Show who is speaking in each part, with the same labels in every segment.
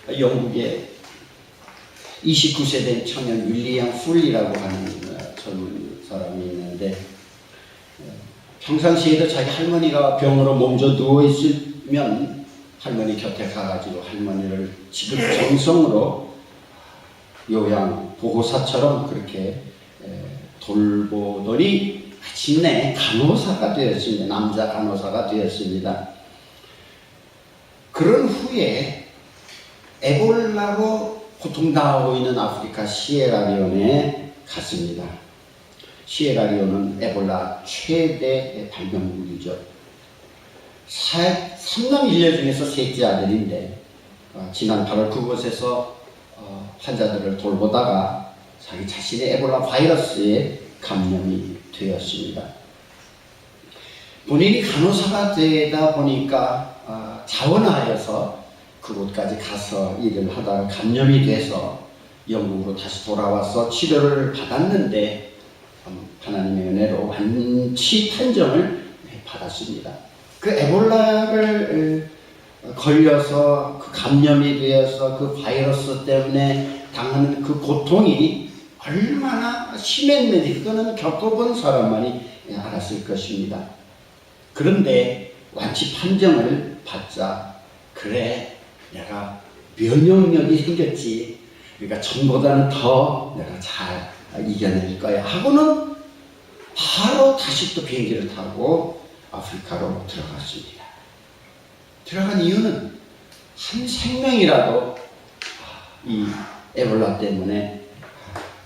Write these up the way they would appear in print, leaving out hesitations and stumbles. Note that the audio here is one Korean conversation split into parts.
Speaker 1: 영국의 29세 된 청년 윌리엄 풀리라고 하는 젊은 사람이 있는데, 평상시에도 자기 할머니가 병으로 몸져 누워있으면 할머니 곁에 가가지고 할머니를 지극정성으로 요양 보호사처럼 그렇게 돌보더니 마침내 간호사가 되었습니다. 남자 간호사가 되었습니다. 그런 후에 에볼라로 고통당하고 있는 아프리카 시에라리온에 갔습니다. 시에라리온은 에볼라 최대 발병국이죠. 3남 1녀 중에서 셋째 아들인데, 지난 8월 그곳에서 환자들을 돌보다가 자기 자신의 에볼라 바이러스에 감염이 되었습니다. 본인이 간호사가 되다 보니까 자원하여서 그곳까지 가서 일을 하다가 감염이 돼서 영국으로 다시 돌아와서 치료를 받았는데 하나님의 은혜로 완치 판정을 받았습니다. 그 에볼라를 걸려서 그 감염이 되어서 그 바이러스 때문에 당하는 그 고통이 얼마나 심했는지 그거는 겪어본 사람만이 알았을 것입니다. 그런데 완치 판정을 받자, 그래 내가 면역력이 생겼지, 그러니까 전보다는 더 내가 잘 이겨낼 거야 하고는 바로 다시 또 비행기를 타고 아프리카로 들어갔습니다. 들어간 이유는 한 생명이라도 이 에볼라 때문에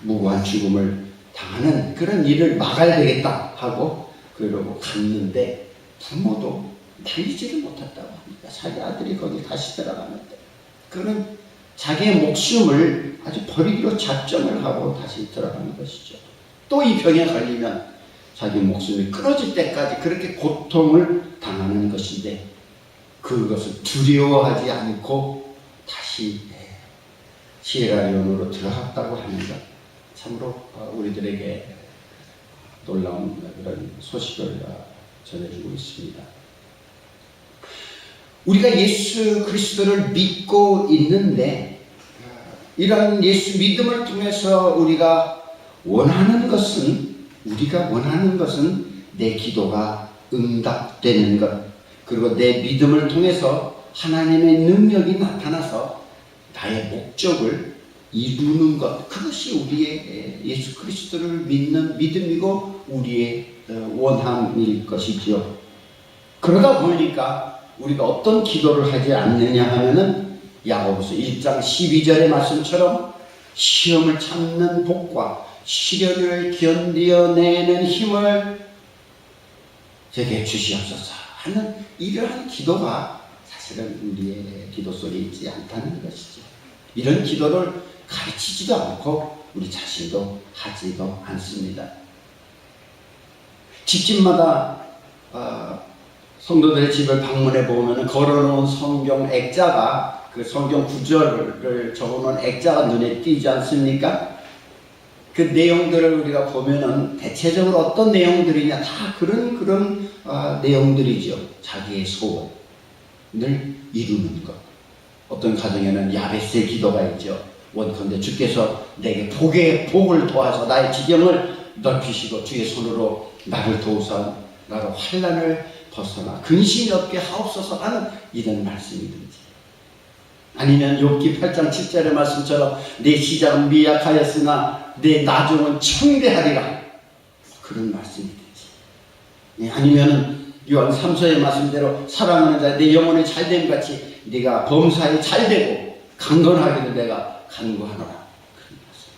Speaker 1: 무고한 죽음을 당하는 그런 일을 막아야 되겠다 하고 그러고 갔는데, 부모도 달리지를 못했다고 합니다. 자기 아들이 거기 다시 들어가는데 그는 자기의 목숨을 아주 버리기로 작정을 하고 다시 들어가는 것이죠. 또 이 병에 걸리면 자기 목숨이 끊어질 때까지 그렇게 고통을 당하는 것인데, 그것을 두려워하지 않고 다시 시에라리온으로 들어갔다고 하는 것, 참으로 우리들에게 놀라운 그런 소식을 전해주고 있습니다. 우리가 예수 그리스도를 믿고 있는데, 이런 예수 믿음을 통해서 우리가 원하는 것은 내 기도가 응답되는 것, 그리고 내 믿음을 통해서 하나님의 능력이 나타나서 나의 목적을 이루는 것, 그것이 우리의 예수 그리스도를 믿는 믿음이고 우리의 원함일 것이지요. 그러다 보니까 우리가 어떤 기도를 하지 않느냐 하면은 야고보서 1장 12절의 말씀처럼 시험을 참는 복과 시련을 견디어내는 힘을 제게 주시옵소서 하는 이러한 기도가 사실은 우리의 기도 속에 있지 않다는 것이죠. 이런 기도를 가르치지도 않고 우리 자신도 하지도 않습니다. 집집마다 성도들의 집을 방문해 보면 걸어놓은 성경 액자가, 그 성경 구절을 적어놓은 액자가 눈에 띄지 않습니까? 그 내용들을 우리가 보면은 대체적으로 어떤 내용들이냐, 다 그런 내용들이죠. 자기의 소원을 이루는 것. 어떤 가정에는 야베스의 기도가 있죠. 원컨대 주께서 내게 복을 도와서 나의 지경을 넓히시고 주의 손으로 나를 도우사 나로 환난을 벗어나 근심이 없게 하옵소서 하는 이런 말씀이든지, 아니면 욥기 8장 7절의 말씀처럼 내 시작은 미약하였으나 내 나중은 청대하리라, 그런 말씀이든지, 아니면은 요한 3서의 말씀대로 사랑하는 자 내 영혼이 잘됨 같이 네가 범사에 잘되고 강건하기를 내가 간구하노라, 그런 말씀.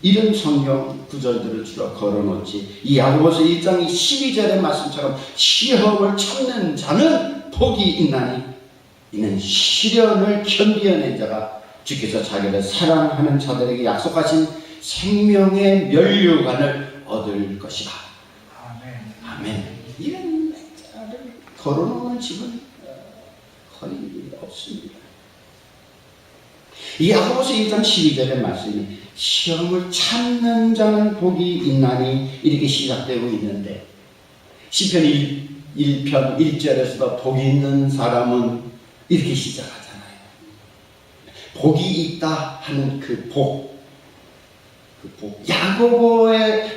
Speaker 1: 이런 성경 구절들을 주로 걸어놓지, 이 야고보서 1장 12절의 말씀처럼 시험을 참는 자는 복이 있나니 이는 시련을 견디어낸 자가 주께서 자기를 사랑하는 자들에게 약속하신 생명의 면류관을 얻을 것이다. 아멘. 이런 자를 걸어놓는 집은 거의 없습니다. 이 야고보서 1장 12절의 말씀이 시험을 참는 자는 복이 있나니 이렇게 시작되고 있는데, 시편 1편 1절에서도 복이 있는 사람은 이렇게 시작하잖아요. 복이 있다 하는 그 복.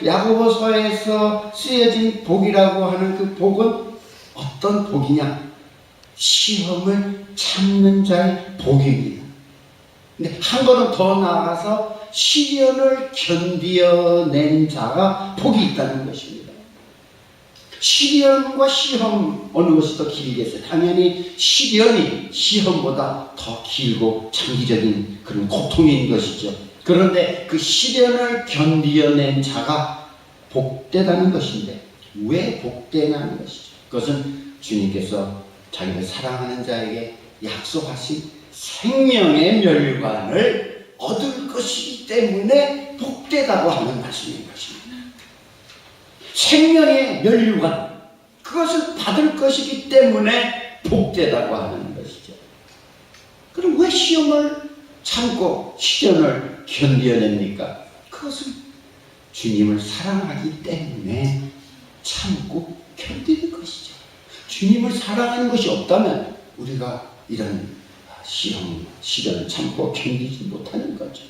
Speaker 1: 야고보서에서 쓰여진 복이라고 하는 그 복은 어떤 복이냐? 시험을 참는 자의 복입니다. 근데 한 걸음 더 나아가서 시련을 견디어낸 자가 복이 있다는 것입니다. 시련과 시험 어느 것이 더 길겠어요? 당연히 시련이 시험보다 더 길고 장기적인 그런 고통인 것이죠. 그런데 그 시련을 견디어낸 자가 복되다는 것인데 왜 복되냐는 것이죠. 그것은 주님께서 자기를 사랑하는 자에게 약속하신 생명의 멸관을 얻을 것이기 때문에 복되다고 하는 말씀인 것입니다. 생명의 멸류관, 그것을 받을 것이기 때문에 복되다고 하는 것이죠. 그럼 왜 시험을 참고 시련을 견뎌냅니까? 그것은 주님을 사랑하기 때문에 참고 견디는 것이죠. 주님을 사랑하는 것이 없다면 우리가 이런 시련을 참고 견디지 못하는 거죠.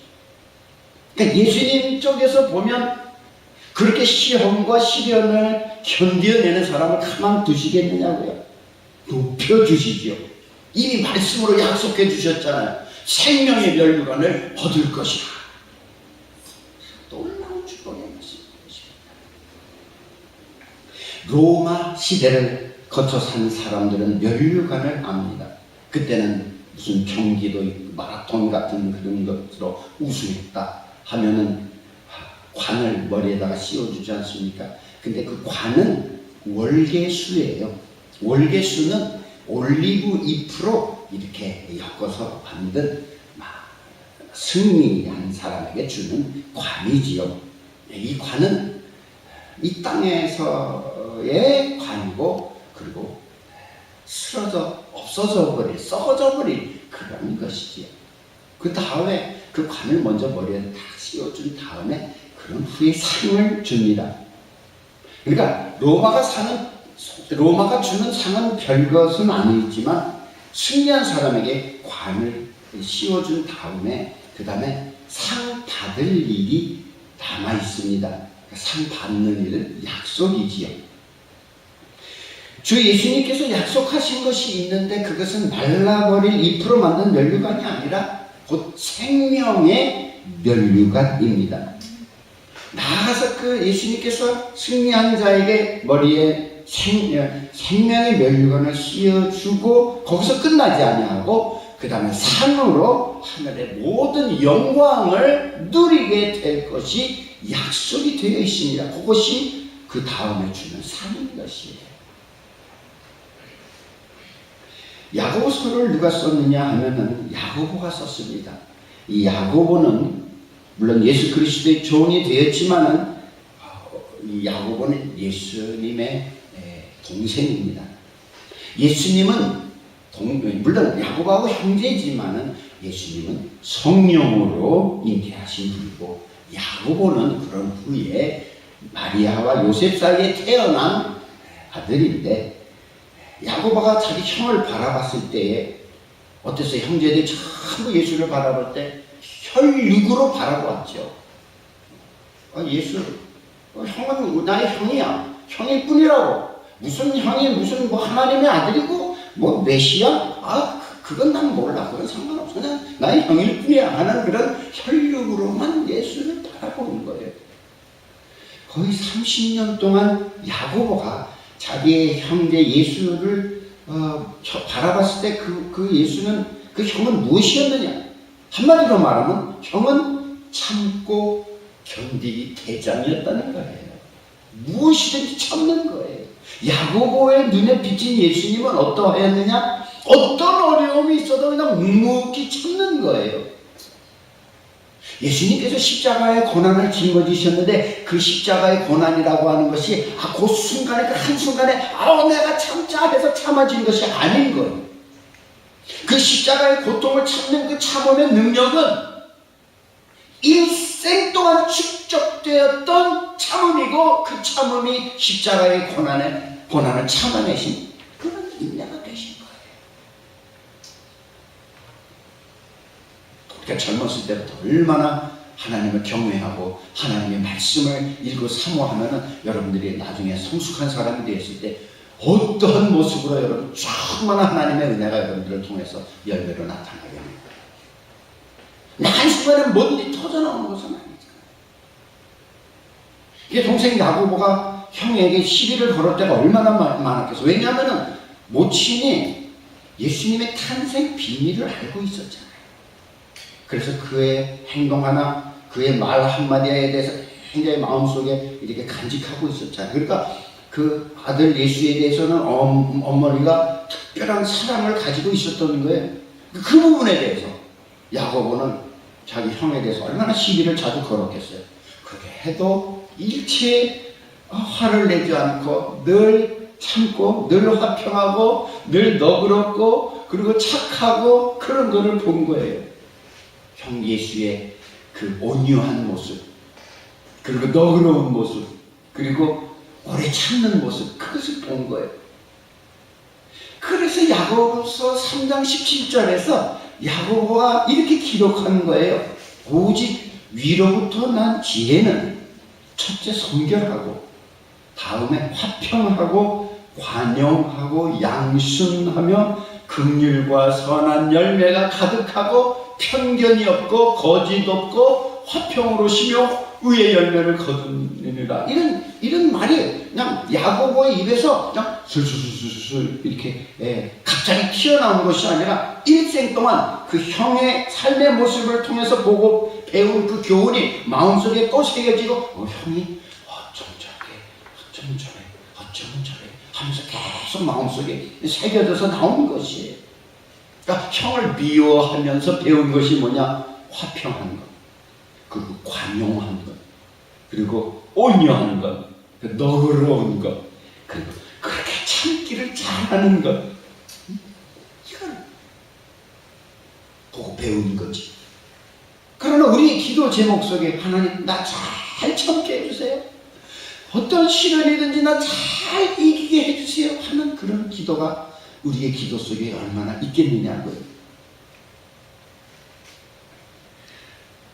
Speaker 1: 그러니까 예수님 쪽에서 보면 그렇게 시험과 시련을 견뎌내는 사람을 가만 두시겠느냐고요? 높여주시지요. 이미 말씀으로 약속해 주셨잖아요. 생명의 멸류관을 얻을 것이라. 놀라운 축복의 말씀입니다. 로마 시대를 거쳐 산 사람들은 멸류관을 압니다. 그때는 무슨 경기도 있고 마라톤 같은 그런 것으로 우승했다 하면은 관을 머리에다가 씌워주지 않습니까? 근데 그 관은 월계수예요. 월계수는 올리브 잎으로 이렇게 엮어서 만든 승리한 사람에게 주는 관이지요. 이 관은 이 땅에서의 관이고, 그리고 쓰러져 없어져 버린, 썩어져 버린 그런 것이지요. 그 다음에 그 관을 먼저 머리에 다 씌워준 다음에 그런 후에 상을 줍니다. 그러니까 로마가 주는 상은 별것은 아니지만 승리한 사람에게 관을 씌워준 다음에 그 다음에 상 받을 일이 남아 있습니다. 상 받는 일은 약속이지요. 주 예수님께서 약속하신 것이 있는데 그것은 말라버릴 잎으로 만든 멸류관이 아니라 곧 생명의 멸류관입니다. 나아가서 그 예수님께서 승리한 자에게 머리에 생명의 멸류관을 씌워주고 거기서 끝나지 아니하고 그 다음에 산으로 하늘의 모든 영광을 누리게 될 것이 약속이 되어 있습니다. 그것이 그 다음에 주는 상인 것이에요. 야고보서를 누가 썼느냐 하면은 야고보가 썼습니다. 이 야고보는 물론 예수 그리스도의 종이 되었지만은 이 야고보는 예수님의 동생입니다. 예수님은 물론 야고보하고 형제지만은 예수님은 성령으로 잉태하신 분이고 야고보는 그런 후에 마리아와 요셉 사이에 태어난 아들인데 야고보가 자기 형을 바라봤을 때에 어땠어요? 형제들이 전부 예수를 바라볼 때 혈육으로 바라보았죠. 예수, 형은 나의 형이야. 형일 뿐이라고. 무슨 형이 무슨 하나님의 아들이고 메시아? 그건 난 몰라. 그건 상관없어. 나의 형일 뿐이야 하는 그런 혈육으로만 예수를 바라보는 거예요. 거의 30년 동안 야고보가 자기의 형제 예수를 바라봤을 때 그 예수는 그 형은 무엇이었느냐? 한마디로 말하면 형은 참고 견디기 대장이었다는 거예요. 무엇이든지 참는 거예요. 야고보의 눈에 비친 예수님은 어떠하였느냐? 어떤 어려움이 있어도 그냥 묵묵히 참는 거예요. 예수님께서 십자가의 고난을 짊어지셨는데 그 십자가의 고난이라고 하는 것이 그 순간에 그 한순간에 내가 참자 해서 참아지는 것이 아닌 거예요. 그 십자가의 고통을 참는 그 참음의 능력은 일생 동안 축적되었던 참음이고 그 참음이 십자가의 고난을 참아내신 그런 인내가 되신 거예요. 그러니까 젊었을 때부터 얼마나 하나님을 경외하고 하나님의 말씀을 읽고 사모하면은 여러분들이 나중에 성숙한 사람이 되었을 때 어떠한 모습으로 여러분 충만한 하나님의 은혜가 여러분들을 통해서 열매로 나타나게 합니다. 한순간에 뭔지 터져나오는 것은 아니잖아요. 이게 동생 야고보가 형에게 시비를 걸을 때가 얼마나 많았겠어. 왜냐하면 모친이 예수님의 탄생 비밀을 알고 있었잖아요. 그래서 그의 행동 하나, 그의 말 한마디에 대해서 굉장히 마음속에 이렇게 간직하고 있었잖아요. 그러니까 그 아들 예수에 대해서는 어머니가 특별한 사랑을 가지고 있었던 거예요. 그 부분에 대해서 야고보는 자기 형에 대해서 얼마나 시비를 자주 걸었겠어요. 그렇게 해도 일체 화를 내지 않고 늘 참고 늘 화평하고 늘 너그럽고 그리고 착하고 그런 거를 본 거예요. 형 예수의 그 온유한 모습, 그리고 너그러운 모습, 그리고 오래 참는 모습, 그것을 본 거예요. 그래서 야고보서 3장 17절에서 야고보가 이렇게 기록하는 거예요. 오직 위로부터 난 지혜는 첫째 성결하고 다음에 화평하고 관용하고 양순하며 긍휼과 선한 열매가 가득하고 편견이 없고 거짓 없고 화평으로 쉬며 의의 열매를 거두느니라. 이런 말이 그냥 야고보의 입에서 그냥 술술술술 이렇게 갑자기 튀어나온 것이 아니라 일생 동안 그 형의 삶의 모습을 통해서 보고 배운 그 교훈이 마음속에 또 새겨지고 형이 어쩌면 저래 하면서 계속 마음속에 새겨져서 나오는 것이에요. 그러니까 형을 미워하면서 배운 것이 뭐냐? 화평한 것, 그리고 관용한 것, 그리고 온유한 것, 너그러운 것, 그리고 그렇게 참기를 잘하는 것, 이걸 보고 배운 거지. 그러나 우리 기도 제목 속에 하나님 나 잘 참게 해주세요. 어떤 시련이든지 나 잘 이기게 해주세요 하는 그런 기도가 우리의 기도 속에 얼마나 있겠느냐고요.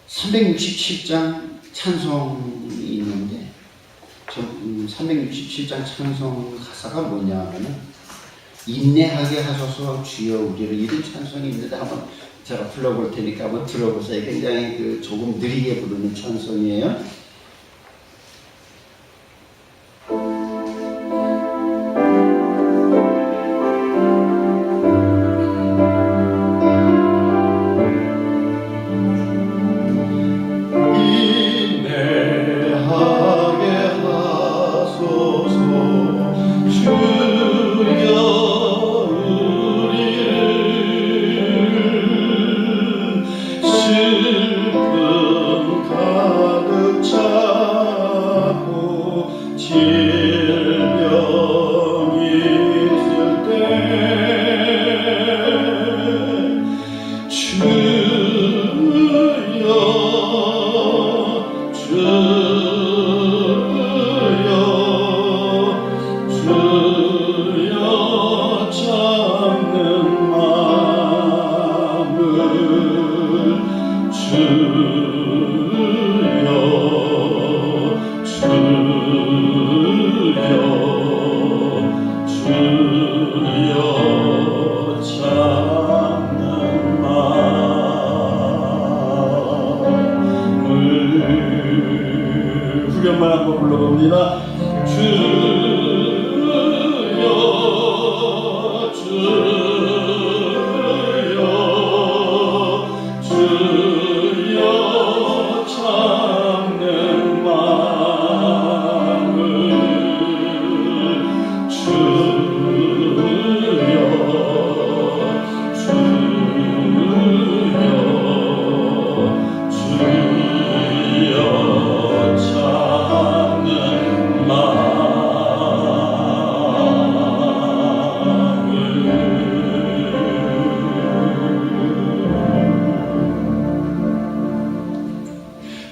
Speaker 1: 367장 찬송이 있는데 367장 찬송 가사가 뭐냐면 인내하게 하소서 주여 우리를, 이런 찬송이 있는데 한번 제가 불러볼 테니까 한번 들어보세요. 굉장히 조금 느리게 부르는 찬송이에요. 후렴만 한번 불러봅니다.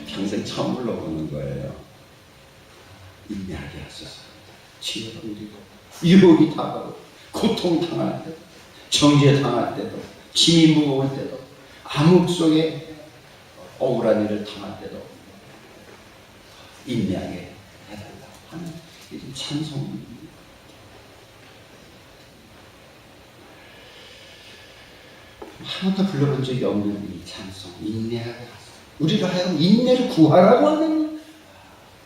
Speaker 1: 평생 처음 불러보는 거예요. 인내하게 하소서. 치료를 누리고 유혹이 다가오고 고통당할 때도 정죄당할 때도 짐이 무거울 때도 암흑 속에 억울한 일을 당할 때도 인내하게 해달라고 하는 이런 찬송입니다. 한 번도 불러본 적이 없는 이 찬송, 인내하게 하소서. 우리가 하여금 인내를 구하라고 하는,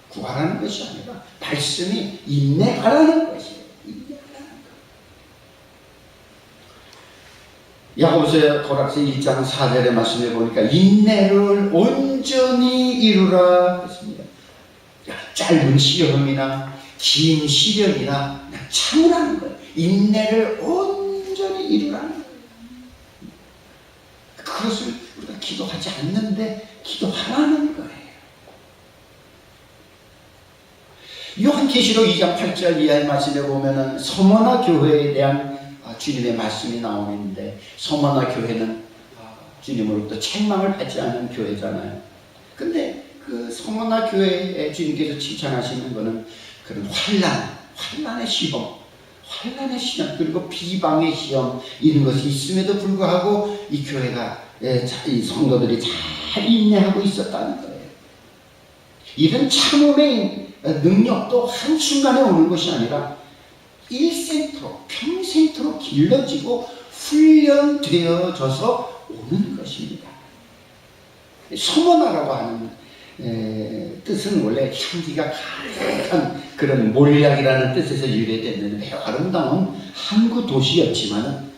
Speaker 1: 구하라는 것이 아니라 말씀이 인내하라는 것이에요. 인내하라는 것. 야고보서 고락서 1장 4절의 말씀에 보니까 인내를 온전히 이루라 했습니다. 짧은 시험이나 긴 시련이나 참으라는 거예요. 인내를 온전히 이루라는 거예요. 그것을 우리가 기도하지 않는데 기도하라는 거예요. 요한계시록 2장 8절 이하의 말씀에 보면은 서머나 교회에 대한 주님의 말씀이 나오는데, 서머나 교회는 주님으로부터 책망을 받지 않은 교회잖아요. 근데 그 서머나 교회에 주님께서 칭찬하시는 것은 그런 환난의 시험, 환난의 시험, 그리고 비방의 시험, 이런 것이 있음에도 불구하고 이 교회가, 이 성도들이 잘 인내하고 있었다는 거예요. 이런 참음의 능력도 한순간에 오는 것이 아니라 일생토록, 평생토록 길러지고 훈련되어져서 오는 것입니다. 서머나라고 하는 뜻은 원래 향기가 가득한 그런 몰약이라는 뜻에서 유래됐는데, 매우 아름다운 항구 도시였지만은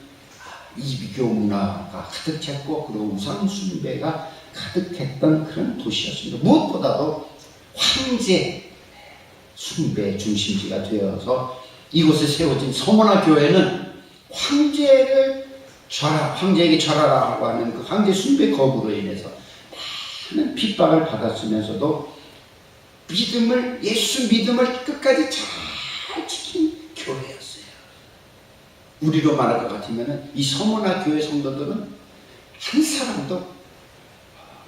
Speaker 1: 이비교 문화가 가득 찼고, 그리고 우상 숭배가 가득했던 그런 도시였습니다. 무엇보다도 황제 숭배 중심지가 되어서 이곳에 세워진 서머나 교회는 황제에게 절하라고 하는 그 황제 숭배 거부로 인해서 많은 핍박을 받았으면서도 예수 믿음을 끝까지 잘 지킨 교회였어요. 우리로 말할 것 같으면 이 서머나 교회 성도들은 한 사람도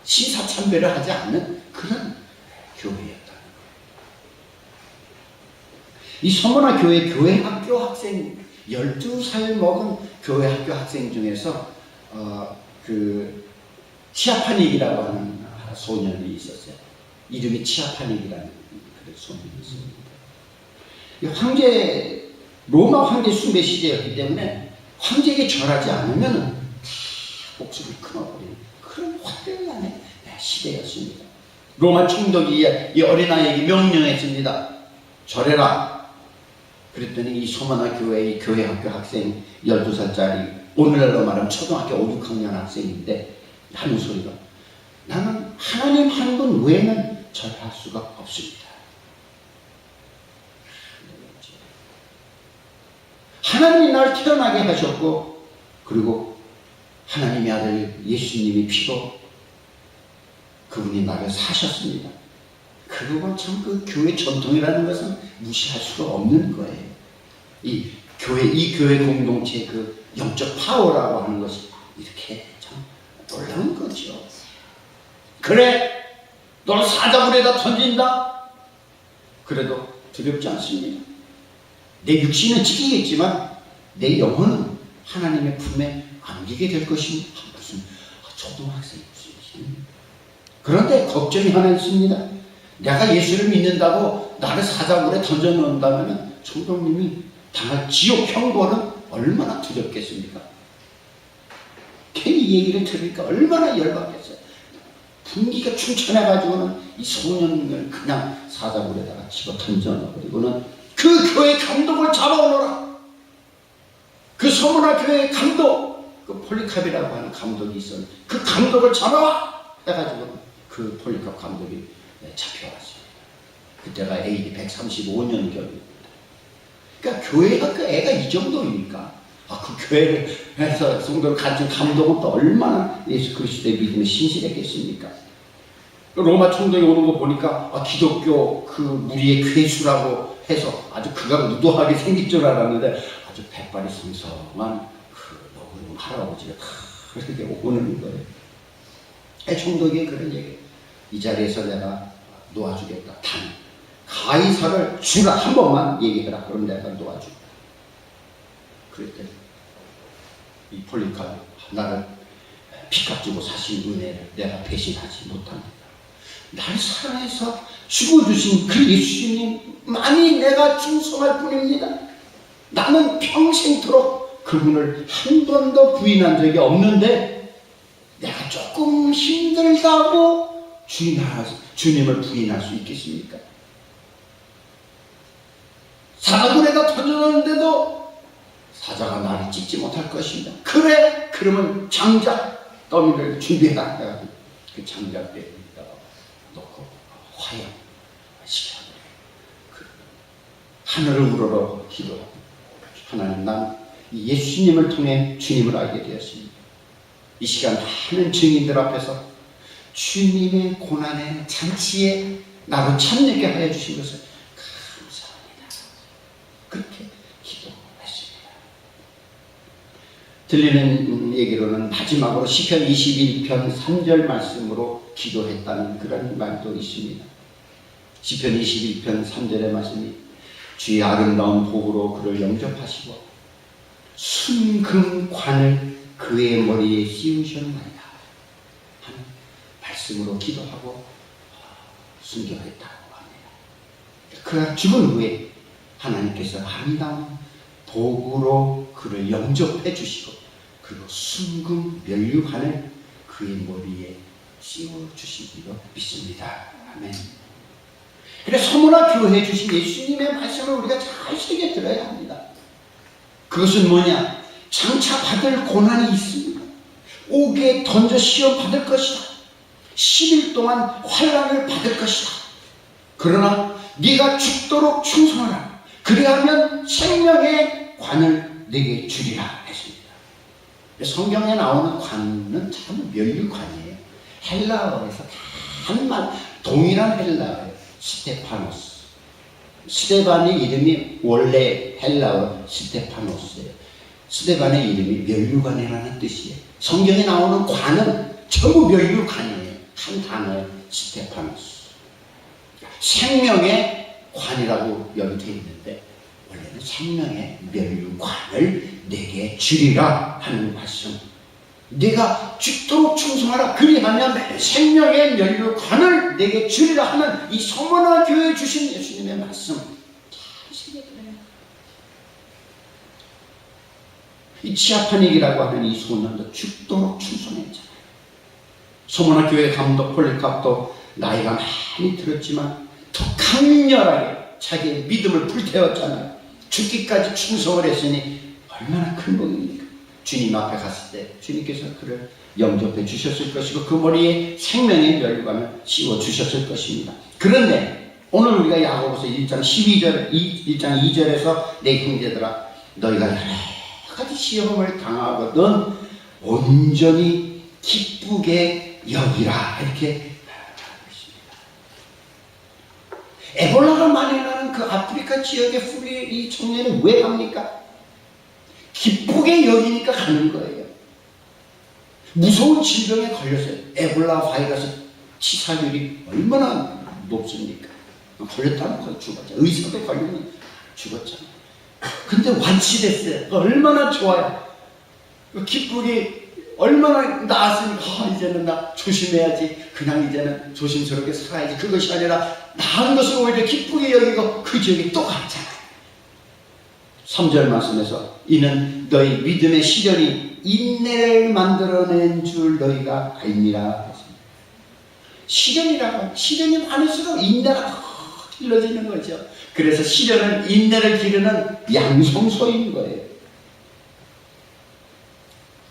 Speaker 1: 신사참배를 하지 않는 그런 교회였다는 거예요. 이 서머나 교회 학교 학생, 12살 먹은 교회 학교 학생 중에서 치아파닉이라고 하는 소년이 있었어요. 이름이 치아파닉이라는 그런 소년이 있습니다. 로마 황제 숭배 시대였기 때문에 황제에게 절하지 않으면 목숨을 끊어버리는 그런 화려한 시대였습니다. 로마 총독이 이 어린아이에게 명령했습니다. 절해라. 그랬더니 이 서머나 교회의 교회 학교 학생 12살짜리, 오늘날로 말하면 초등학교 5, 6학년 학생인데 하는 소리가, 나는 하나님 한 분 외에는 절할 수가 없습니다. 하나님이 날 태어나게 하셨고, 그리고 하나님의 아들 예수님이 피로 그분이 나를 사셨습니다. 그리고 참 그 교회 전통이라는 것은 무시할 수가 없는 거예요. 이 교회 공동체의 그 영적 파워라고 하는 것이 이렇게 참 놀라운 거죠. 그래, 널 사자굴에다 던진다? 그래도 두렵지 않습니다. 내 육신은 지키겠지만 내 영혼은 하나님의 품에 안기게 될 것입니다. 무슨 초등학생이 무슨. 그런데 걱정이 하나 있습니다. 내가 예수를 믿는다고 나를 사자굴에 던져놓는다면 총독님이 당할 지옥 형벌은 얼마나 두렵겠습니까? 괜히 이 얘기를 들으니까 얼마나 열받겠어요. 분기가 충천해가지고는 이 소년을 그냥 사자굴에다가 집어 던져놓고는 그 교회 감독을 잡아오너라. 그 서머나 교회의 감독, 그 폴리캅이라고 하는 감독이 있었는데 그 감독을 잡아와 해가지고 그 폴리캅 감독이 잡혀왔습니다. 그때가 AD 135년경입니다. 그러니까 교회가 그 애가 이 정도입니까? 그 교회를 해서 성도를 가르친 감독은 또 얼마나 예수 그리스도의 믿음에 신실했겠습니까? 로마 총독이 오는 거 보니까 기독교 그 무리의 괴수라고 해서 아주 그가 무도하게 생길 줄 알았는데 아주 백발이 성성한 그 너그러운 할아버지가 그렇게 오는 거예요. 총독이 그런 얘기, 이 자리에서 내가 놓아주겠다. 단 가이사를 주라 한 번만 얘기해라. 그럼 내가 놓아주겠다. 그랬더니 이 폴리캅 나를 피값 주고 사신 은혜를 내가 배신하지 못합니다. 날 사랑해서 죽어주신 그 예수님만이 내가 충성할 뿐입니다. 나는 평생토록 그분을 한 번도 부인한 적이 없는데 내가 조금 힘들다고 주님을 부인할 수 있겠습니까? 사자굴에다 던져놨는데도 사자가 나를 찍지 못할 것입니다. 그래, 그러면 장작 더미를 준비해라. 그 장작대에 놓고 화형 시켜 하늘을 우러러 기도하고, 하나님, 난 예수님을 통해 주님을 알게 되었습니다. 이 시간 많은 증인들 앞에서 주님의 고난의 잔치에 나로 참여하게 하여 주신 것을 감사합니다. 그렇게 기도했습니다. 들리는 얘기로는 마지막으로 시편 21편 3절 말씀으로 기도했다는 그런 말도 있습니다. 시편 21편 3절의 말씀이 주의 아름다운 복으로 그를 영접하시고 순금관을 그의 머리에 씌우셨나이다 하는 말씀으로 기도하고 순교했다고 합니다. 그가 죽은 후에 하나님께서 아름다운 복으로 그를 영접해 주시고 그리고 순금 면류관을 그의 머리에 씌워 주시기로 믿습니다. 아멘. 그래서 소문화 교회 주신 예수님의 말씀을 우리가 잘 새겨 들어야 합니다. 그것은 뭐냐? 장차 받을 고난이 있습니다. 옥에 던져 시험 받을 것이다. 10일 동안 환난을 받을 것이다. 그러나 네가 죽도록 충성하라. 그리하면 생명의 관을 내게 주리라 했습니다. 성경에 나오는 관은 참 면류관이에요. 헬라어에서 한 말, 동일한 헬라어예요. 스테파노스. 스테반의 이름이 원래 헬라어 스테파노스예요. 스테반의 이름이 면류관이라는 뜻이에요. 성경에 나오는 관은 전부 면류관이에요. 한 단어에 스테파노스. 생명의 관이라고 여기 되어 있는데 원래는 생명의 면류관을 내게 주리라 하는 말씀. 네가 죽도록 충성하라. 그리하면 생명의 면류관을 내게 주리라 하는 이 소문화 교회에 주신 예수님의 말씀 잘 새겨들어요. 이 치아파닉이라고 하는 이 소년도 죽도록 충성했잖아요. 소문화 교회 감독 폴리캅도 나이가 많이 들었지만 더 강렬하게 자기의 믿음을 불태웠잖아요. 죽기까지 충성을 했으니 얼마나 큰 복입니까? 주님 앞에 갔을 때 주님께서 그를 영접해 주셨을 것이고 그 머리에 생명의 면류관을 씌워 주셨을 것입니다. 그런데 오늘 우리가 야고보서 1장 1장 2절에서 내 형제들아 너희가 여러 가지 시험을 당하거든 온전히 기쁘게 여기라 이렇게 말하고 있습니다. 에볼라가 만연하는 그 아프리카 지역의 풀이 이 청년은 왜 갑니까? 기쁘게 여기니까 가는 거예요. 무서운 질병에 걸렸어요. 에볼라 바이러스 치사율이 얼마나 높습니까? 걸렸다면 죽었죠. 의사도 걸리면 죽었잖아요. 근데 완치됐어요. 얼마나 좋아요. 기쁘게 얼마나 나았으니까 이제는 나 조심해야지. 그냥 이제는 조심스럽게 살아야지. 그것이 아니라 나은 것을 오히려 기쁘게 여기고 그 지역에 또 갔잖아요. 3절 말씀에서 이는 너희 믿음의 시련이 인내를 만들어낸 줄 너희가 알미라 했습니다. 시련이 많을수록 인내가 더 길러지는 거죠. 그래서 시련은 인내를 기르는 양성소인 거예요.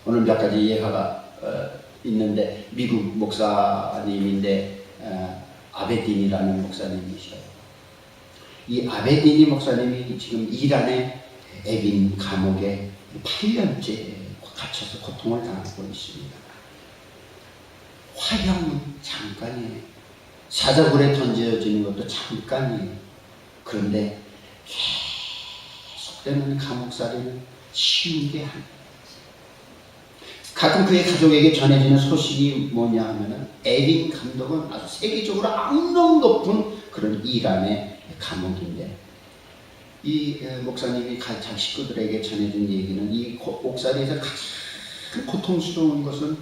Speaker 1: 오늘 몇 가지 예화가 있는데 미국 목사님인데 아베딘이라는 목사님이셔요. 이 아베디니 목사님이 지금 이란의 에빈 감옥에 8년째 갇혀서 고통을 당하고 있습니다. 화형은 잠깐이에요. 사자굴에 던져지는 것도 잠깐이에요. 그런데 계속되는 감옥살이는 쉬운 게 아니에요. 가끔 그의 가족에게 전해지는 소식이 뭐냐 하면은 에빈 감독은 아주 세계적으로 악명 높은 그런 이란의 감옥인데 이 목사님이 자기 식구들에게 전해준 얘기는 이 옥살이에서 가장 고통스러운 것은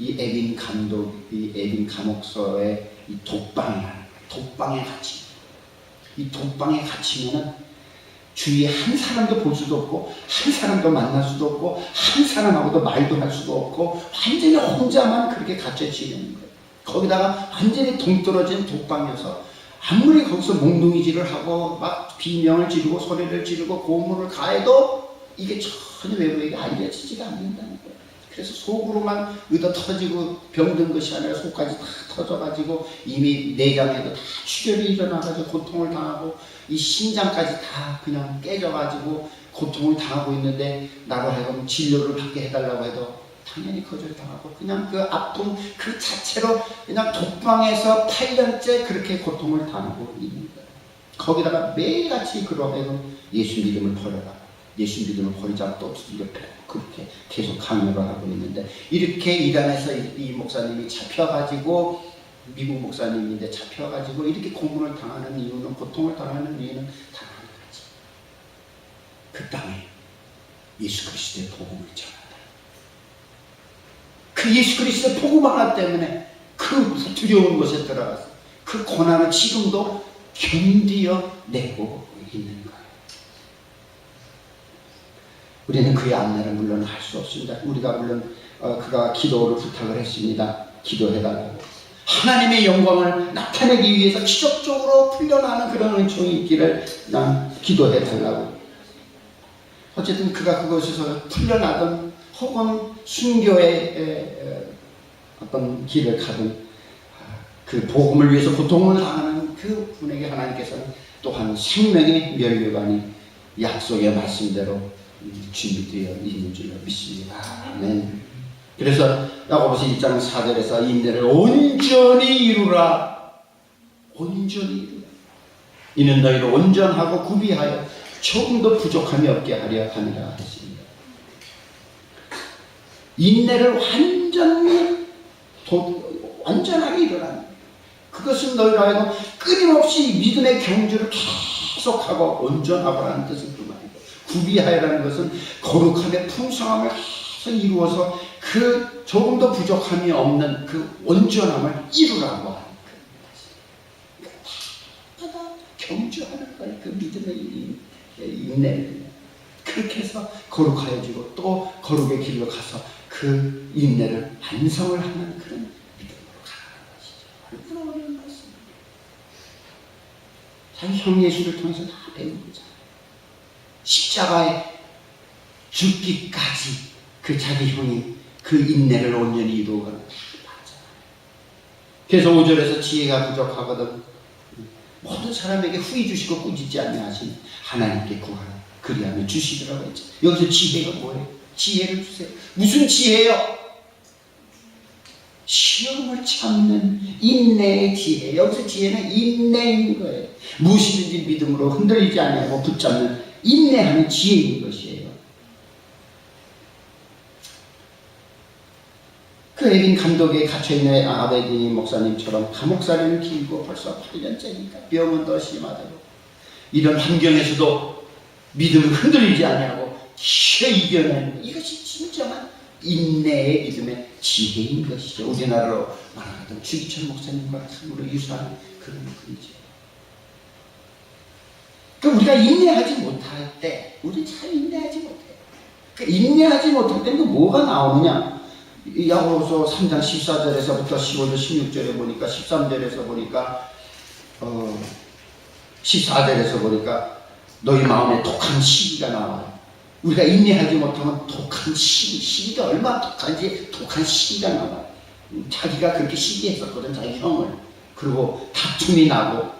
Speaker 1: 이 에빈 감독, 이 에빈 감옥서의 이 독방에 갇힌, 이 독방에 갇히면은 주위에 한 사람도 볼 수도 없고, 한 사람도 만날 수도 없고, 한 사람하고도 말도 할 수도 없고, 완전히 혼자만 그렇게 갇혀 지내는 거예요. 거기다가 완전히 동떨어진 독방이어서 아무리 거기서 몽둥이질을 하고 막 비명을 지르고 소리를 지르고 고문을 가해도 이게 전혀 외부에게 알려지지가 않는다는 거예요. 그래서 속으로만 의도 터지고 병든 것이 아니라 속까지 다 터져가지고 이미 내장에도 다 출혈이 일어나가지고 고통을 당하고 이 심장까지 다 그냥 깨져가지고 고통을 당하고 있는데 나로 하여금 진료를 받게 해달라고 해도 당연히 거절당하고 그냥 그 아픔 그 자체로 그냥 독방에서 8년째 그렇게 고통을 당하고 있는 거예요. 거기다가 매일같이 그러면 예수 믿음을 버려라. 예수 믿음을 버리지 않고 또 그렇게 계속 강요를 하고 있는데 이렇게 이단에서 이 목사님이 잡혀가지고 미국 목사님인데 잡혀가지고 이렇게 고문을 당하는 이유는 고통을 당하는 이유는 단 한 가지. 그 땅에 예수 그리스도의 복음을 전한다. 그 예수 그리스도의 복음 하나 때문에 그 두려운 곳에 들어가서 그 고난을 지금도 견디어내고 있는 거예요. 우리는 그의 안내를 물론 할 수 없습니다. 우리가 물론 그가 기도를 부탁을 했습니다. 기도해달라고. 하나님의 영광을 나타내기 위해서 기적적으로 풀려나는 그런 은총이 있기를 난 기도해달라고. 어쨌든 그가 그곳에서 풀려나던 혹은 순교의 어떤 길을 가든 그 복음을 위해서 고통을 당하는 그 분에게 하나님께서는 또한 생명의 면류관이 약속의 말씀대로 준비되어 있는 줄로 믿습니다. 아멘. 그래서 야고보서 1장 4절에서 인내를 온전히 이루라. 온전히 이루라. 이는 너희를 온전하고 구비하여 조금도 부족함이 없게 하려 함이라 했습니다. 인내를 완전하게 이루라. 그것은 너희로 하여금 끊임없이 믿음의 경주를 계속하고 온전하고라는 뜻을 그 말이고, 구비하여라는 것은 거룩함의 풍성함을 계속 이루어서 그 조금도 부족함이 없는 그 온전함을 이루라고 하는 거예요. 다 경주하는 거예요. 그 믿음의 인내를 그렇게 해서 거룩하여지고 또 거룩의 길로 가서 그 인내를 완성을 하는 그런 믿음으로 가는 것이죠. 얼마나 어려운 것입니다. 자기 형 예수를 통해서 다 배운 거잖아요. 십자가에 죽기까지 그 자기 형이 그 인내를 온전히 이루어가는 다 봤잖아요. 그래서 5절에서 지혜가 부족하거든 모든 사람에게 후히 주시고 꾸짖지 않냐 하신 하나님께 구하라. 그리하면 주시더라고 했죠. 여기서 지혜가 뭐예요? 지혜를 주세요. 무슨 지혜요? 시험을 참는 인내의 지혜. 여기서 지혜는 인내인 거예요. 무엇이든지 믿음으로 흔들리지 않냐고 붙잡는 인내하는 지혜인 것이에요. 그 에빈 감독에 갇혀있는 아베딘 목사님처럼 감옥살이는 길고 벌써 8년째니까 병은 더 심하다고 이런 환경에서도 믿음을 흔들리지 않냐고 이겨내는 이것이 진정한 인내의 믿음의 지혜인 것이죠. 우리나라로 말하던 주기철 목사님과 참으로 유사한 그런 분이죠. 그러니까 우리가 인내하지 못할 때 우리 잘 인내하지 못해요. 그러니까 인내하지 못할 때는 뭐가 나오느냐. 야고보서 3장 14절에서부터 15절 16절에 보니까 13절에서 보니까 14절에서 보니까 너희 마음에 독한 시기가 나와요. 우리가 인내하지 못하면 독한 시기가 얼마나 독한지 독한 시기가 나와요. 자기가 그렇게 시기했었거든. 자기 형을. 그리고 다툼이 나고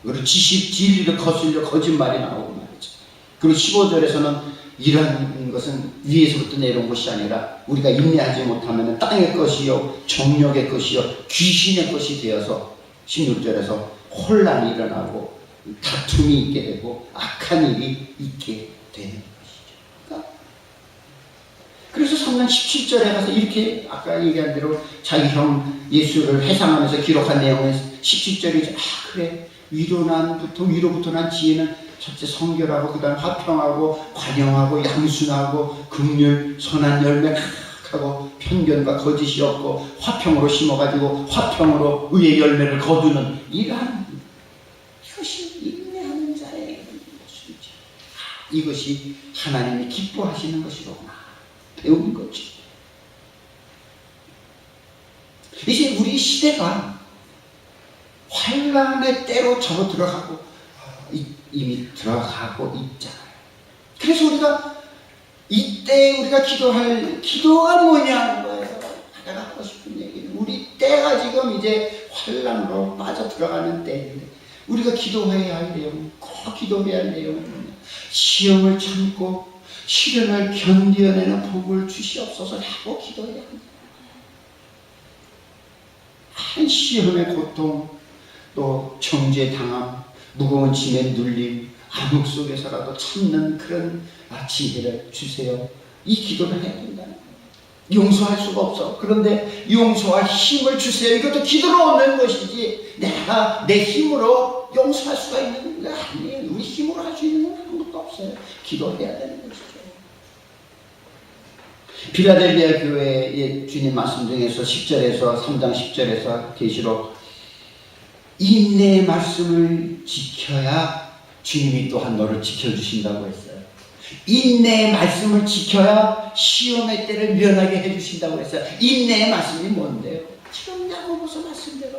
Speaker 1: 그리고 진리를 거슬려 거짓말이 나오고 말이죠. 그리고 15절에서는 이러한 것은 위에서부터 내려온 것이 아니라 우리가 인내하지 못하면 땅의 것이요 정욕의 것이요 귀신의 것이 되어서 16절에서 혼란이 일어나고 다툼이 있게 되고 악한 일이 있게 되는 것이죠. 그래서 3장 17절에 가서 이렇게 아까 얘기한 대로 자기 형 예수를 회상하면서 기록한 내용은 17절이죠. 그래 위로부터 난 지혜는 첫째 성결하고 그 다음 화평하고 관용하고 양순하고 긍휼 선한 열매 착하고 편견과 거짓이 없고 화평으로 심어가지고 화평으로 의의 열매를 거두는 이러한 이것이 인내하는 자의 모습이죠. 이것이 하나님이 기뻐하시는 것이로구나 배운 거죠. 이제 우리 시대가 환란의 때로 접어 들어가고 이미 들어가고 있잖아요. 그래서 우리가 이때 우리가 기도할 기도가 뭐냐는 거예요. 내가 하고 싶은 얘기는 우리 때가 지금 이제 환란으로 빠져 들어가는 때인데 우리가 기도해야 할 내용은 꼭 기도해야 할 내용은 뭐냐? 시험을 참고 시련을 견뎌내는 복을 주시옵소서 하고 기도해야 합니다. 한 시험의 고통, 또 정죄 당함, 무거운 짐에 눌림, 암흑 속에서라도 참는 그런 지혜를 주세요. 이 기도를 해야 된다는 거예요. 용서할 수가 없어. 그런데 용서할 힘을 주세요. 이것도 기도로 얻는 것이지 내가 내 힘으로 용서할 수가 있는 거 아니에요. 우리 힘으로 할 수 있는 건 아무것도 없어요. 기도해야 되는 것이죠. 필라델비아 교회의 주님 말씀 중에서 10절에서 3장 10절에서 계시록 인내의 말씀을 지켜야 주님이 또한 너를 지켜주신다고 했어요. 인내의 말씀을 지켜야 시험의 때를 면하게 해주신다고 했어요. 인내의 말씀이 뭔데요? 지금 야고보서 말씀대로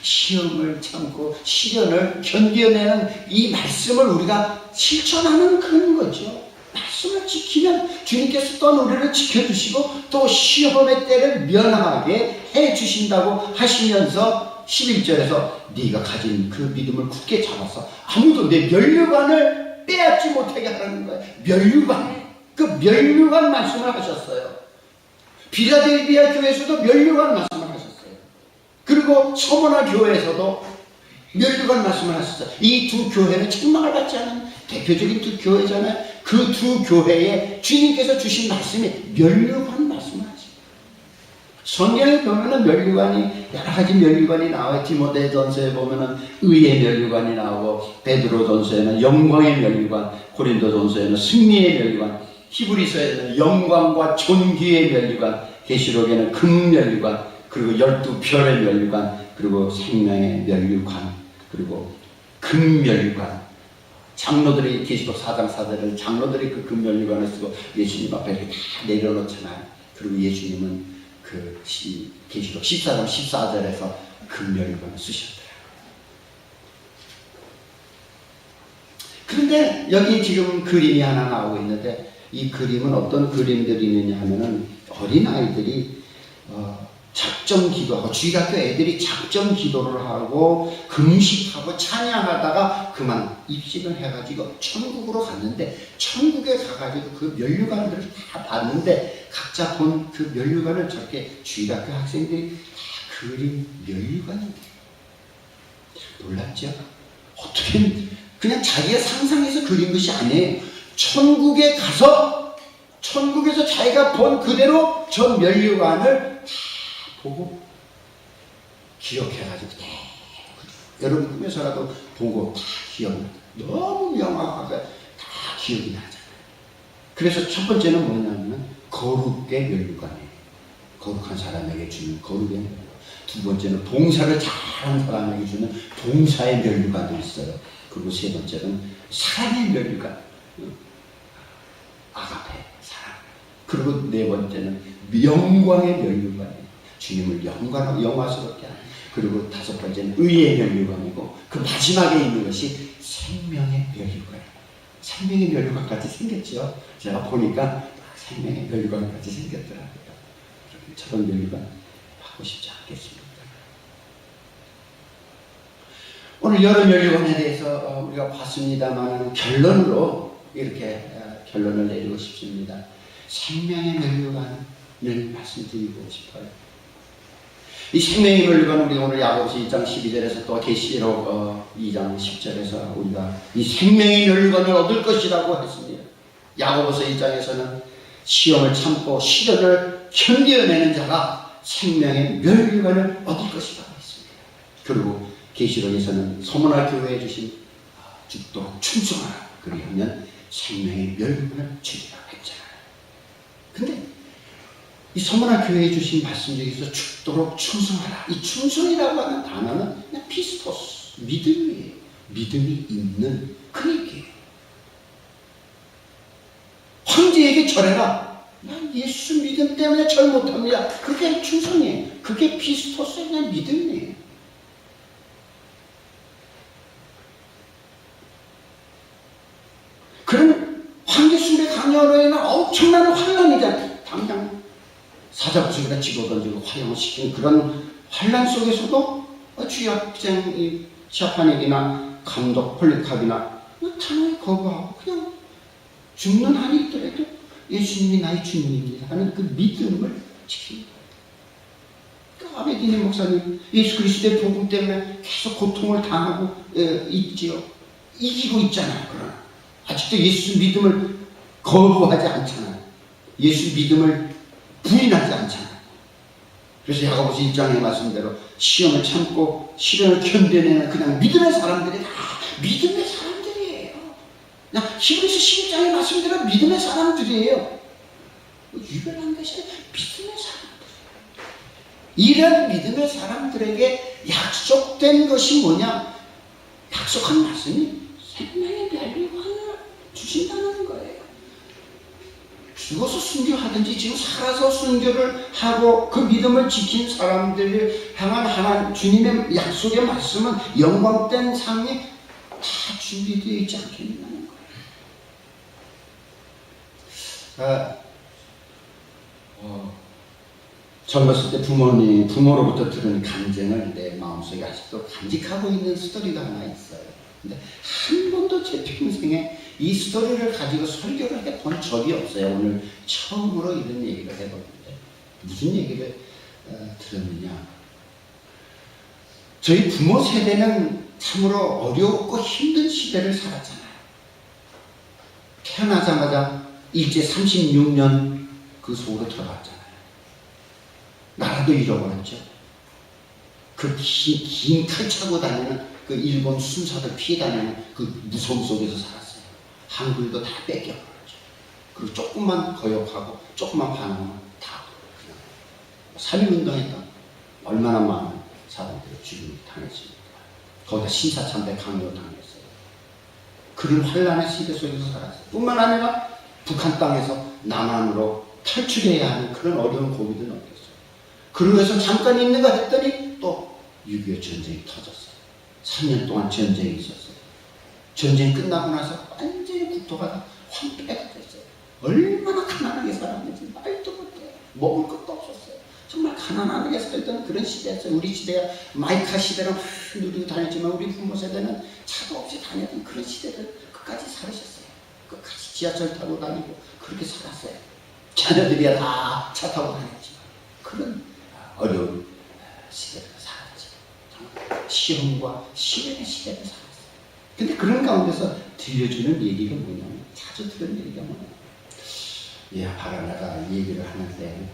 Speaker 1: 시험을 참고 시련을 견뎌내는 이 말씀을 우리가 실천하는 그런 거죠. 말씀을 지키면 주님께서 또 우리를 지켜주시고 또 시험의 때를 면하게 해주신다고 하시면서 11절에서 네가 가진 그 믿음을 굳게 잡아서 아무도 내 면류관을 빼앗지 못하게 하라는 거예요. 면류관, 그 면류관 말씀을 하셨어요. 필라델비아 교회에서도 면류관 말씀을 하셨어요. 그리고 서머나 교회에서도 면류관 말씀을 하셨어요. 이 두 교회는 책망을 받지 않은 대표적인 두 교회잖아요. 그 두 교회에 주님께서 주신 말씀이 면류관 말씀을 하십니다. 성경에 보면은 면류관이 여러 가지 면류관이 나와요. 디모데전서에 보면은 의의 면류관이 나오고 베드로전서에는 영광의 면류관, 고린도전서에는 승리의 면류관, 히브리서에는 영광과 존귀의 면류관, 계시록에는 금면류관, 그리고 12별의 면류관, 그리고 생명의 면류관, 그리고 금면류관. 장로들이 계시록 4장 4절을 장로들이 그 금면류관을 쓰고 예수님 앞에 이렇게 다 내려놓잖아요. 그리고 예수님은 그 계시록 14장 14절에서 금면류관을 쓰셨더라고요. 그런데 여기 지금 그림이 하나 나오고 있는데 이 그림은 어떤 그림들이 있느냐 하면은 어린아이들이 작정 기도하고 주일학교 애들이 작정 기도를 하고 금식하고 찬양하다가 그만 입신을 해가지고 천국으로 갔는데 천국에 가가지고 그 면류관들을 다 봤는데 각자 본 그 면류관을 저렇게 주일학교 학생들이 다 그린 면류관입니다. 놀랍죠? 어떻게 그냥 자기가 상상해서 그린 것이 아니에요. 천국에 가서 천국에서 자기가 본 그대로 저 면류관을 다 보고 기억해가지고 여러분 꿈에서라도 보고 다 기억나. 너무 명확하게 다 기억이 나잖아요. 그래서 첫 번째는 뭐냐면 거룩의 면류관이에요. 거룩한 사람에게 주는 거룩의 면류관. 두 번째는 봉사를 잘하는 사람에게 주는 봉사의 면류관도 있어요. 그리고 세 번째는 사랑의 면류관, 아가페 사랑. 그리고 네 번째는 영광의 면류관이에요. 주님을 영화스럽게 하는. 그리고 다섯 번째는 의의 면류관이고 그 마지막에 있는 것이 생명의 면류관. 생명의 면류관 같이 생겼죠. 제가 보니까 생명의 면류관 같이 생겼더라고요. 저런 면류관 하고 싶지 않겠습니다. 오늘 여러 면류관에 대해서 우리가 봤습니다만 결론으로 이렇게 결론을 내리고 싶습니다. 생명의 면류관을 말씀드리고 싶어요. 이 생명의 면류관은 우리 오늘 야고보서 2장 12절에서 또 계시록 2장 10절에서 우리가 이 생명의 면류관을 얻을 것이라고 했습니다. 야고보서 1장에서는 시험을 참고 시련을 견뎌내는 자가 생명의 면류관을 얻을 것이라고 했습니다. 그리고 계시록에서는 소문화 교회에 주신 죽도록 충성하라. 그리하면 생명의 면류관을 주리라 했잖아요. 근데 이 서문화 교회에 주신 말씀 중에서 죽도록 충성하라. 이 충성이라고 하는 단어는 그냥 피스토스, 믿음이에요. 믿음이 있는 그 얘기예요. 황제에게 절해라. 난 예수 믿음 때문에 절 못합니다. 그게 충성이에요. 그게 피스토스의 그냥 믿음이에요. 그런 황제 숭배 강요로 인한 엄청난 환란이잖아요. 당장 사자부수에다 집어 던지고 화형을 시키는 그런 환란 속에서도 주의학생 시아파닉이나 감독 폴리캅이나 단호히 거부하고 그냥 죽는 한이 있더라도 예수님이 나의 주님입니다 하는 그 믿음을 지킵니다. 그러니까 아베디니 목사님 예수 그리스도의 복음 때문에 계속 고통을 당하고 있지요. 이기고 있잖아요. 그러나 아직도 예수 믿음을 거부하지 않잖아요. 예수 믿음을 부인하지 않잖아요. 그래서 야고보서 1장의 말씀대로 시험을 참고 시련을 견뎌내는 그냥 믿음의 사람들이 다 믿음의 사람들이에요. 그냥 히브리서 11장의 말씀대로 믿음의 사람들이에요. 유별한 것이 믿음의 사람들. 이런 믿음의 사람들에게 약속된 것이 뭐냐? 약속한 말씀이 생명의 멸류관을 주신다는 거예요. 죽어서 순교하든지 지금 살아서 순교를 하고 그 믿음을 지킨 사람들을 향한 하나님 주님의 약속의 말씀은 영광된 상이 다 준비되어 있지 않겠냐는 거예요. 젊었을 때 부모로부터 들은 간증을 내 마음속에 아직도 간직하고 있는 스토리가 하나 있어요. 근데 한 번도 제 평생에 이 스토리를 가지고 설교를 해본 적이 없어요. 오늘 처음으로 이런 얘기를 해보는데 무슨 얘기를 들었느냐. 저희 부모 세대는 참으로 어렵고 힘든 시대를 살았잖아요. 태어나자마자 일제 36년 그 속으로 들어갔잖아요. 나라도 잃어버렸죠. 그 긴 칼 차고 다니는 그 일본 순사들 피해 다니는 그 무서움 속에서 살았어요. 한글도 다 뺏겨버렸죠. 그리고 조금만 거역하고 조금만 반항하면 다 그냥 살인운동했던 얼마나 많은 사람들이 죽임을 당했습니까. 거기다 신사참배 강요 당했어요. 그런 환란의 시대 속에서 살았어요. 뿐만 아니라 북한 땅에서 남한으로 탈출해야 하는 그런 어려운 고비도 넘겼어요. 그러면서 잠깐 있는가 했더니 또 6.25 전쟁이 터졌어요. 3년 동안 전쟁이 있었어요. 전쟁이 끝나고 나서 완전히 국토가 황폐가 됐어요. 얼마나 가난하게 살았는지 말도 못해요. 먹을 것도 없었어요. 정말 가난하게 살던 그런 시대였어요. 우리 시대가 마이카 시대는 누리고 다녔지만 우리 부모 세대는 차도 없이 다녔던 그런 시대를 끝까지 살으셨어요. 끝까지 지하철 타고 다니고 그렇게 살았어요. 자녀들이야 다 차 타고 다녔지만 그런 어려운 시대를 살았죠. 시험과 시련의 시대를 살았어요. 근데 그런 가운데서 들려주는 얘기가 뭐냐면, 자주 들은 얘기가 뭐냐면, 바라나가 얘기를 하는데,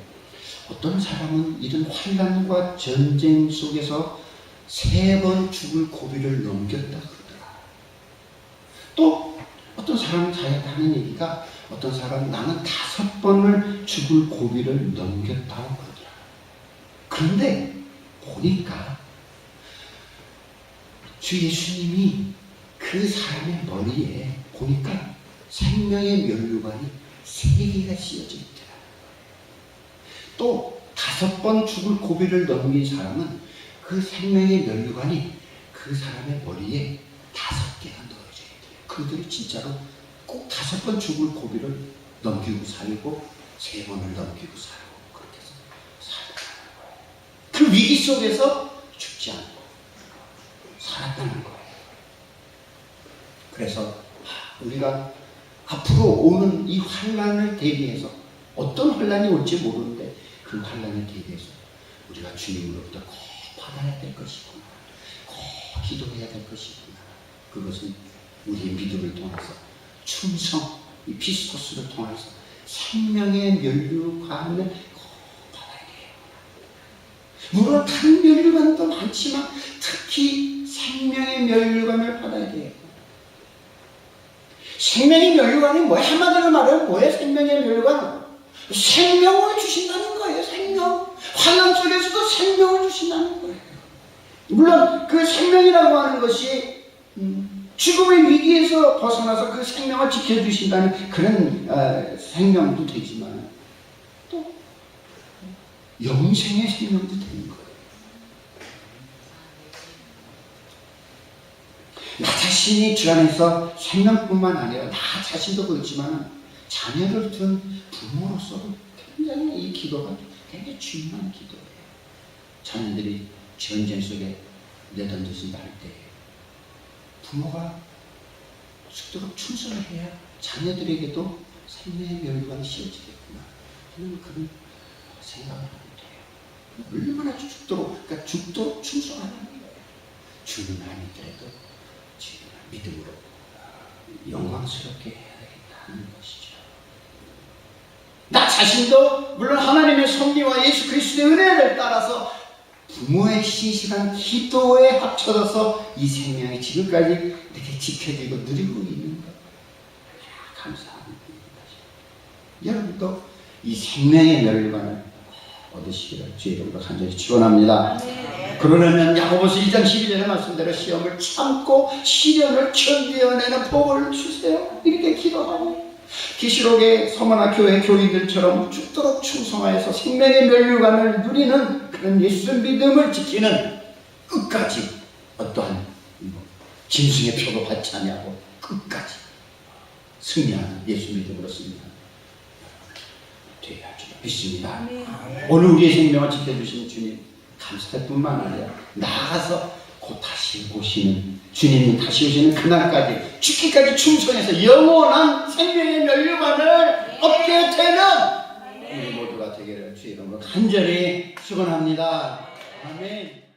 Speaker 1: 어떤 사람은 이런 환란과 전쟁 속에서 3번 죽을 고비를 넘겼다 그러더라. 또 어떤 사람은 자기가 하는 얘기가, 어떤 사람은 나는 5번을 죽을 고비를 넘겼다고 그러더라. 그런데 보니까 주 예수님이 그 사람의 머리에 보니까 생명의 면류관이 3개가 씌어져 있더라. 또 5번 죽을 고비를 넘긴 사람은 그 생명의 면류관이 그 사람의 머리에 5개가 넣어져 있더라. 그들이 진짜로 꼭 5번 죽을 고비를 넘기고 살고 3번을 넘기고 살고 그렇게 살았다는 거예요. 그 위기 속에서 죽지 않고 살았다는 거예요. 그래서 우리가 앞으로 오는 이 환란을 대비해서, 어떤 환란이 올지 모르는데 그 환란을 대비해서 우리가 주님으로부터 꼭 받아야 될 것이구나, 꼭 기도해야 될 것이구나. 그것은 우리의 믿음을 통해서, 충성, 이 피스토스를 통해서 생명의 면류관을 꼭 받아야 돼요. 물론 다른 면류관도 많지만 특히 생명의 면류관을 받아야 돼요. 생명의 면류관이 뭐야? 한마디로 말하면 뭐예요? 생명의 면류관? 생명을 주신다는 거예요. 생명. 환난 속에서도 생명을 주신다는 거예요. 물론 그 생명이라고 하는 것이 죽음의 위기에서 벗어나서 그 생명을 지켜주신다는 그런 생명도 되지만 또 영생의 생명도 되는 거예요. 나 자신이 주 안에서 생명뿐만 아니라 나 자신도 그렇지만 자녀를 둔 부모로서도 굉장히 이 기도가 굉장히 중요한 기도예요. 자녀들이 전쟁 속에 내던져진다 할 때 부모가 죽도록 충성을 해야 자녀들에게도 생명의 멸관이 씌워지겠구나 하는 그런 생각을 하게 돼요. 얼마나 그러니까 죽도록 충성하는 거예요. 주는 아니더라도 믿음으로 영광스럽게 해야 되겠다는 것이죠. 나 자신도 물론 하나님의 섭리와 예수 그리스도의 은혜를 따라서 부모의 신실한 기도에 합쳐져서 이 생명이 지금까지 이렇게 지켜지고 누리고 있는 것 감사합니다. 여러분도 이 생명의 멸관을 얻으시기를 주의 이름으로 간절히 축원합니다. 그러려면 야고보서 2장 12절의 말씀대로 시험을 참고 시련을 견뎌내는 복을 주세요. 이렇게 기도하고 계시록의 서머나 교회 교인들처럼 죽도록 충성하여서 생명의 면류관을 누리는 그런 예수 믿음을 지키는 끝까지 어떠한 짐승의 표도 받지 않냐고 끝까지 승리하는 예수 믿음으로 승리하는 되어야 줄 믿습니다. 오늘 우리의 생명을 지켜주신 주님 감사할 뿐만 아니라 나아가서 곧 다시 오시는 주님이 다시 오시는 그날까지 죽기까지 충성해서 영원한 생명의 면류관을 얻게 되는 우리 모두가 되기를 주의 이름으로 간절히 축원합니다. 아멘.